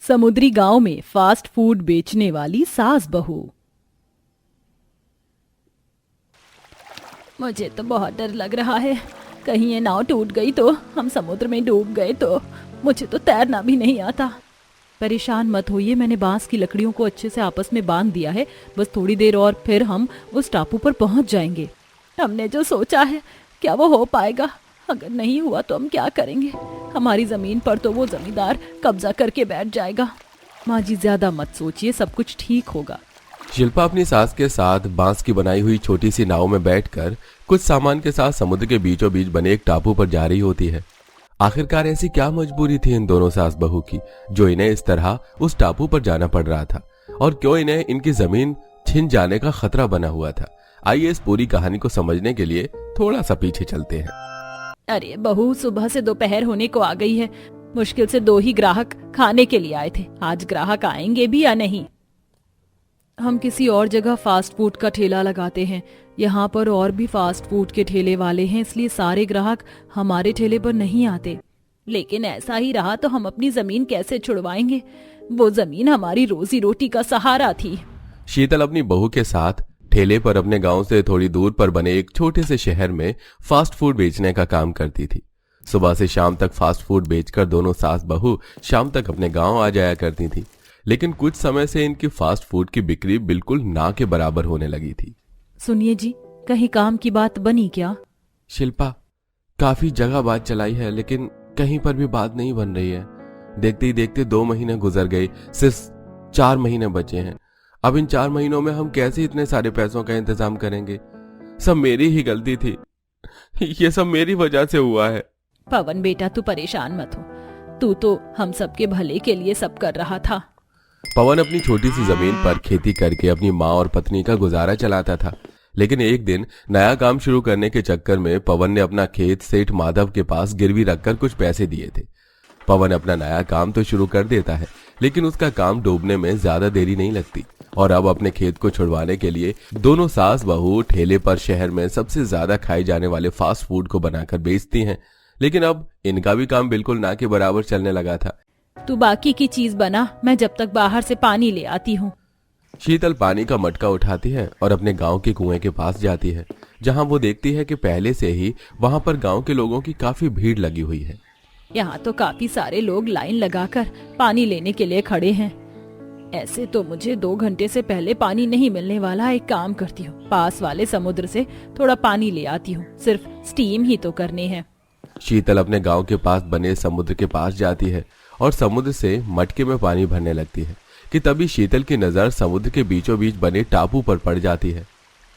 समुद्री गांव में फास्ट फूड बेचने वाली सास बहू। मुझे तो बहुत डर लग रहा है, कहीं ये नाव टूट गई तो हम समुद्र में डूब गए तो। मुझे तो तैरना भी नहीं आता। परेशान मत होइए, मैंने बांस की लकड़ियों को अच्छे से आपस में बांध दिया है। बस थोड़ी देर और फिर हम उस टापू पर पहुंच जाएंगे। हमने जो सोचा है क्या वो हो पाएगा? अगर नहीं हुआ तो हम क्या करेंगे? हमारी जमीन पर तो वो जमींदार कब्जा करके बैठ जाएगा। माँ जी ज्यादा मत सोचिए, सब कुछ ठीक होगा। शिल्पा अपनी सास के साथ बांस की बनाई हुई छोटी सी नाव में बैठकर कुछ सामान के साथ समुद्र के बीचों बीच बने एक टापू पर जा रही होती है। आखिरकार ऐसी क्या मजबूरी थी इन दोनों सास बहू की जो इन्हें इस तरह उस टापू पर जाना पड़ रहा था, और क्यों इन्हें इनकी जमीन छिन जाने का खतरा बना हुआ था? आइए इस पूरी कहानी को समझने के लिए थोड़ा सा पीछे चलते हैं। अरे बहू, सुबह से दोपहर होने को आ गई है। मुश्किल से 2 ही ग्राहक खाने के लिए आए थे। आज ग्राहक आएंगे भी या नहीं? हम किसी और जगह फास्ट फूड का ठेला लगाते हैं। यहाँ पर और भी फास्ट फूड के ठेले वाले हैं, इसलिए सारे ग्राहक हमारे ठेले पर नहीं आते। लेकिन ऐसा ही रहा तो हम अपनी जमीन कैसे छुड़वाएंगे? वो जमीन हमारी रोजी रोटी का सहारा थी। शीतल अपनी बहू के साथ ठेले पर अपने गांव से थोड़ी दूर पर बने एक छोटे से शहर में फास्ट फूड बेचने का काम करती थी। सुबह से शाम तक फास्ट फूड बेचकर दोनों सास बहू शाम तक अपने गांव आ जाया करती थी। लेकिन कुछ समय से इनकी फास्ट फूड की बिक्री बिल्कुल ना के बराबर होने लगी थी। सुनिए जी, कहीं काम की बात बनी क्या? शिल्पा, काफी जगह बात चलाई है लेकिन कहीं पर भी बात नहीं बन रही है। देखते ही देखते 2 महीने गुजर गए, सिर्फ 4 महीने बचे हैं। अब इन 4 महीनों में हम कैसे इतने सारे पैसों का इंतजाम करेंगे? सब मेरी ही गलती थी, ये सब मेरी वजह से हुआ है। पवन बेटा, तू परेशान मत हो, तू तो हम सबके भले के लिए सब कर रहा था। पवन अपनी छोटी सी जमीन पर खेती करके अपनी माँ और पत्नी का गुजारा चलाता था। लेकिन एक दिन नया काम शुरू करने के चक्कर में पवन ने अपना खेत सेठ माधव के पास गिरवी रखकर कुछ पैसे दिए थे। पवन अपना नया काम तो शुरू कर देता है, लेकिन उसका काम डूबने में ज्यादा देरी नहीं लगती और अब अपने खेत को छुड़वाने के लिए दोनों सास बहू ठेले पर शहर में सबसे ज्यादा खाए जाने वाले फास्ट फूड को बनाकर बेचती हैं। लेकिन अब इनका भी काम बिल्कुल ना के बराबर चलने लगा था। तू बाकी की चीज बना, मैं जब तक बाहर से पानी ले आती हूँ। शीतल पानी का मटका उठाती है और अपने गांव के कुएं के पास जाती है, जहां वो देखती है कि पहले से ही वहां पर गांव के लोगों की काफी भीड़ लगी हुई है। यहाँ तो काफी सारे लोग लाइन लगाकर पानी लेने के लिए खड़े हैं। ऐसे तो मुझे 2 घंटे से पहले पानी नहीं मिलने वाला। एक काम करती हूँ, पास वाले समुद्र से थोड़ा पानी ले आती हूँ, सिर्फ स्टीम ही तो करने हैं। शीतल अपने गांव के पास बने समुद्र के पास जाती है और समुद्र से मटके में पानी भरने लगती है कि तभी शीतल की नजर समुद्र के बीचों बीच बने टापू पर पड़ जाती है।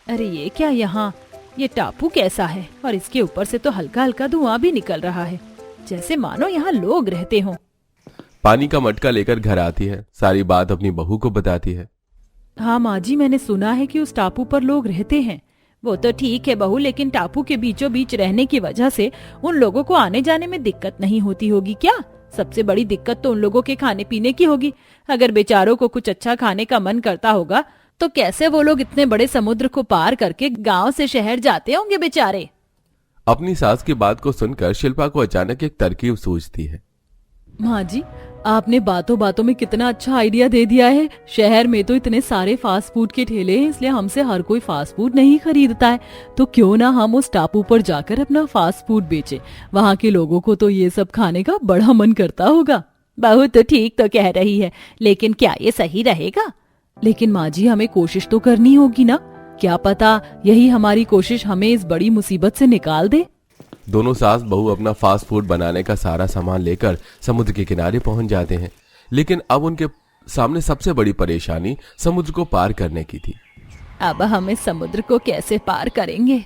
अरे ये क्या, यहाँ ये टापू कैसा है? और इसके ऊपर से तो हल्का हल्का धुआं भी निकल रहा है, जैसे मानो यहाँ लोग रहते हों। पानी का मटका लेकर घर आती है, सारी बात अपनी बहू को बताती है। हाँ माँ जी, मैंने सुना है कि उस टापू पर लोग रहते हैं। वो तो ठीक है बहू, लेकिन टापू के बीचों बीच रहने की वजह से उन लोगों को आने जाने में दिक्कत नहीं होती होगी क्या? सबसे बड़ी दिक्कत तो उन लोगों के खाने पीने की होगी। अगर बेचारों को कुछ अच्छा खाने का मन करता होगा तो कैसे वो लोग इतने बड़े समुद्र को पार करके गांव से शहर जाते होंगे बेचारे। अपनी सास की बात को सुनकर शिल्पा को अचानक एक तरकीब सूझती है। माँ जी, आपने बातों बातों में कितना अच्छा आइडिया दे दिया है। शहर में तो इतने सारे फास्ट फूड के ठेले हैं, इसलिए हमसे हर कोई फास्ट फूड नहीं खरीदता है। तो क्यों ना हम उस टापू पर जाकर अपना फास्ट फूड बेचें। वहाँ के लोगों को तो ये सब खाने का बड़ा मन करता होगा। बहू तो ठीक तो कह रही है, लेकिन क्या ये सही रहेगा? लेकिन माँ जी, हमें कोशिश तो करनी होगी ना। क्या पता यही हमारी कोशिश हमें इस बड़ी मुसीबत से निकाल दे। दोनों सास बहू अपना फास्ट फूड बनाने का सारा सामान लेकर समुद्र के किनारे पहुंच जाते हैं। लेकिन अब उनके सामने सबसे बड़ी परेशानी समुद्र को पार करने की थी। अब हम इस समुद्र को कैसे पार करेंगे?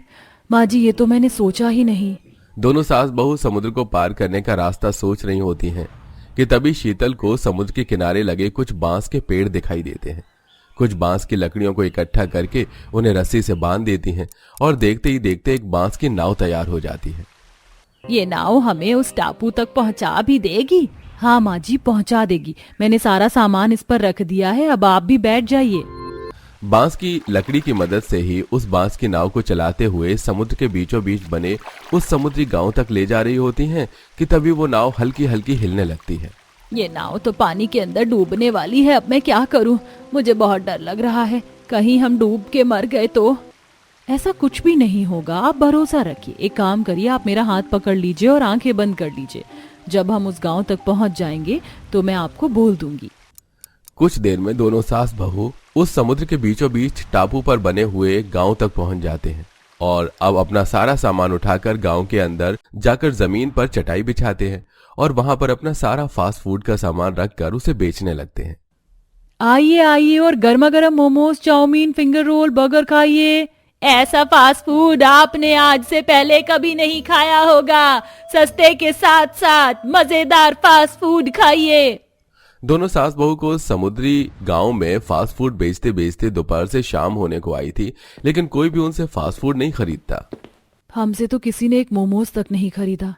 माँ जी, ये तो मैंने सोचा ही नहीं। दोनों सास बहू समुद्र को पार करने का रास्ता सोच रही होती हैं कि तभी शीतल को समुद्र के किनारे लगे कुछ बांस के पेड़ दिखाई देते हैं। कुछ बांस की लकड़ियों को इकट्ठा करके उन्हें रस्सी से बांध देती हैं और देखते ही देखते एक बांस की नाव तैयार हो जाती है। ये नाव हमें उस टापू तक पहुंचा भी देगी? हाँ माँ जी, पहुंचा देगी। मैंने सारा सामान इस पर रख दिया है, अब आप भी बैठ जाइए। बांस की लकड़ी की मदद से ही उस बांस की नाव को चलाते हुए समुद्र के बीचों बीच बने उस समुद्री गांव तक ले जा रही होती हैं कि तभी वो नाव हल्की हल्की हिलने लगती है। ये नाव तो पानी के अंदर डूबने वाली है, अब मैं क्या करूं? मुझे बहुत डर लग रहा है, कहीं हम डूब के मर गए तो। ऐसा कुछ भी नहीं होगा, आप भरोसा रखिए। एक काम करिए, आप मेरा हाथ पकड़ लीजिए और आंखें बंद कर लीजिए। जब हम उस गांव तक पहुंच जाएंगे तो मैं आपको बोल दूंगी। कुछ देर में दोनों सास बहू उस समुद्र के बीचों बीच टापू पर बने हुए गांव तक पहुंच जाते हैं और अब अपना सारा सामान उठाकर गांव के अंदर जाकर जमीन पर चटाई बिछाते हैं और वहां पर अपना सारा फास्ट फूड का सामान रखकर उसे बेचने लगते हैं। आइए आइए और गर्मा गर्म momos, chow mein, finger roll, burger खाइए। ऐसा फास्ट फूड आपने आज से पहले कभी नहीं खाया होगा। सस्ते के साथ साथ मजेदार फास्ट फूड खाइए। दोनों सास बहू को समुद्री गांव में फास्ट फूड बेचते बेचते दोपहर से शाम होने को आई थी, लेकिन कोई भी उनसे फास्ट फूड नहीं खरीदता। हमसे तो किसी ने एक मोमोज तक नहीं खरीदा।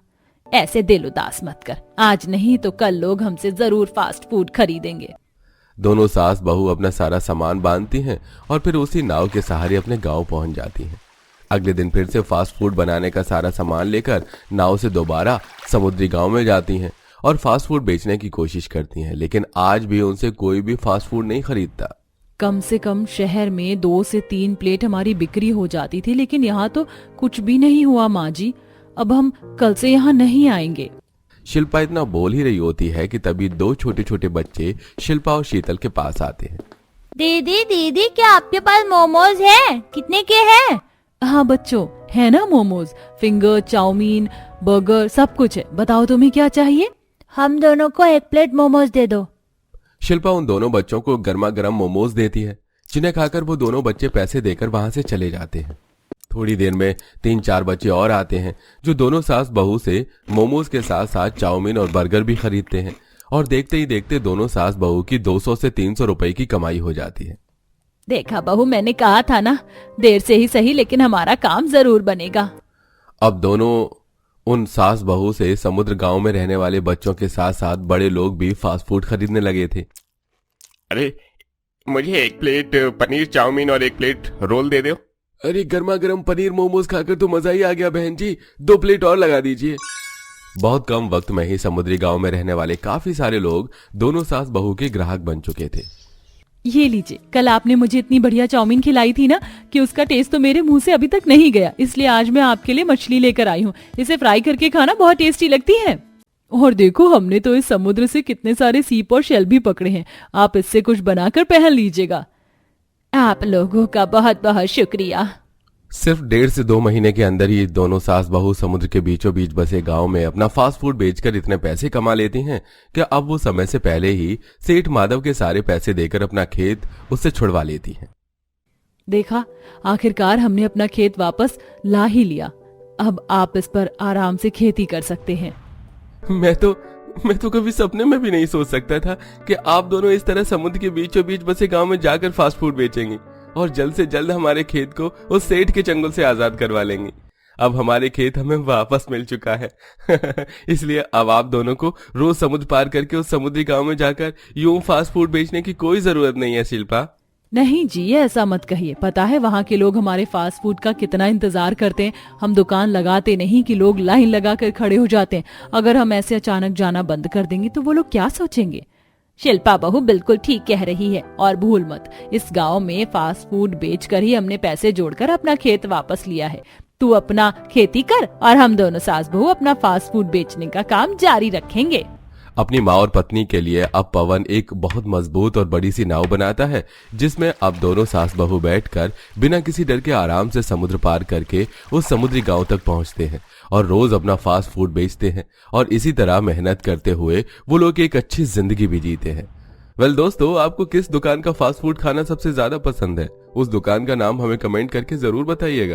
ऐसे दिल उदास मत कर, आज नहीं तो कल लोग हमसे जरूर फास्ट फूड खरीदेंगे। दोनों सास बहू अपना सारा सामान बांधती हैं और फिर उसी नाव के सहारे अपने गांव पहुंच जाती हैं। अगले दिन फिर से फास्ट फूड बनाने का सारा सामान लेकर नाव से दोबारा समुद्री गांव में जाती हैं और फास्ट फूड बेचने की कोशिश करती हैं, लेकिन आज भी उनसे कोई भी फास्ट फूड नहीं खरीदता। कम से कम शहर में 2 से 3 प्लेट हमारी बिक्री हो जाती थी, लेकिन यहाँ तो कुछ भी नहीं हुआ माँ जी। अब हम कल से यहाँ नहीं आएंगे। शिल्पा इतना बोल ही रही होती है कि तभी 2 छोटे छोटे बच्चे शिल्पा और शीतल के पास आते हैं। दीदी दीदी, क्या आपके पास मोमोज है? कितने के हैं? हाँ बच्चों, है ना मोमोज, फिंगर, चाउमीन, बर्गर, सब कुछ है। बताओ तुम्हें क्या चाहिए? हम दोनों को 1 प्लेट मोमोज दे दो। शिल्पा उन दोनों बच्चों को गर्मा गर्म मोमोज देती है, जिन्हें खाकर वो दोनों बच्चे पैसे देकर वहां से चले जाते हैं। थोड़ी देर में 3-4 बच्चे और आते हैं जो दोनों सास बहू से मोमोज के साथ साथ चाउमीन और बर्गर भी खरीदते हैं और देखते ही देखते दोनों सास बहू की 200 से 300 रुपए की कमाई हो जाती है। देखा बहू, मैंने कहा था ना, देर से ही सही लेकिन हमारा काम जरूर बनेगा। अब दोनों उन सास बहू से समुद्र गांव में रहने वाले बच्चों के साथ साथ बड़े लोग भी फास्ट फूड खरीदने लगे थे। अरे मुझे 1 प्लेट पनीर चाउमीन और 1 प्लेट रोल दे दो। अरे गर्मा गर्म पनीर मोमोज खाकर तो मजा ही आ गया बहन जी, 2 प्लेट और लगा दीजिए। बहुत कम वक्त में ही समुद्री गांव में रहने वाले काफी सारे लोग दोनों सास बहू के ग्राहक बन चुके थे। ये लीजिए, कल आपने मुझे इतनी बढ़िया चाउमीन खिलाई थी ना कि उसका टेस्ट तो मेरे मुंह से अभी तक नहीं गया, इसलिए आज मैं आपके लिए मछली लेकर आई हूँ। इसे फ्राई करके खाना बहुत टेस्टी लगती है। और देखो, हमने तो इस समुद्र से कितने सारे सीप और शेल भी पकड़े हैं। आप इससे कुछ बनाकर पहन लीजिएगा। आप लोगों का बहुत बहुत शुक्रिया। सिर्फ 1.5 से 2 महीने के अंदर ही दोनों सास बहू समुद्र के बीचों बीच बसे गांव में अपना फास्ट फूड बेचकर इतने पैसे कमा लेती हैं कि अब वो समय से पहले ही सेठ माधव के सारे पैसे देकर अपना खेत उससे छुड़वा लेती हैं। देखा, आखिरकार हमने अपना खेत वापस ला ही लिया। अब आप इस पर आराम से खेती कर सकते हैं। मैं तो कभी सपने में भी नहीं सोच सकता था कि आप दोनों इस तरह समुद्र के बीचों बीच बसे गांव में जाकर फास्ट फूड बेचेंगी और जल्द से जल्द हमारे खेत को उस सेठ के चंगुल से आजाद करवा लेंगी। अब हमारे खेत हमें वापस मिल चुका है। इसलिए अब आप दोनों को रोज समुद्र पार करके उस समुद्री गांव में जाकर यूं फास्ट फूड बेचने की कोई जरूरत नहीं है। शिल्पा, नहीं जी, ऐसा मत कहिए। पता है वहाँ के लोग हमारे फास्ट फूड का कितना इंतजार करते हैं। हम दुकान लगाते नहीं कि लोग लाइन लगा कर खड़े हो जाते हैं। अगर हम ऐसे अचानक जाना बंद कर देंगे तो वो लोग क्या सोचेंगे? शिल्पा बहू बिल्कुल ठीक कह रही है। और भूल मत, इस गांव में फास्ट फूड बेचकर ही हमने पैसे जोड़कर अपना खेत वापस लिया है। तू अपना खेती कर और हम दोनों सास बहू अपना फास्ट फूड बेचने का काम जारी रखेंगे। अपनी माँ और पत्नी के लिए अब पवन एक बहुत मजबूत और बड़ी सी नाव बनाता है, जिसमें अब दोनों सास बहू बैठकर बिना किसी डर के आराम से समुद्र पार करके उस समुद्री गांव तक पहुंचते हैं और रोज अपना फास्ट फूड बेचते हैं और इसी तरह मेहनत करते हुए वो लोग एक अच्छी जिंदगी भी जीते हैं। वेल दोस्तों, आपको किस दुकान का फास्ट फूड खाना सबसे ज्यादा पसंद है? उस दुकान का नाम हमें कमेंट करके जरूर बताइएगा।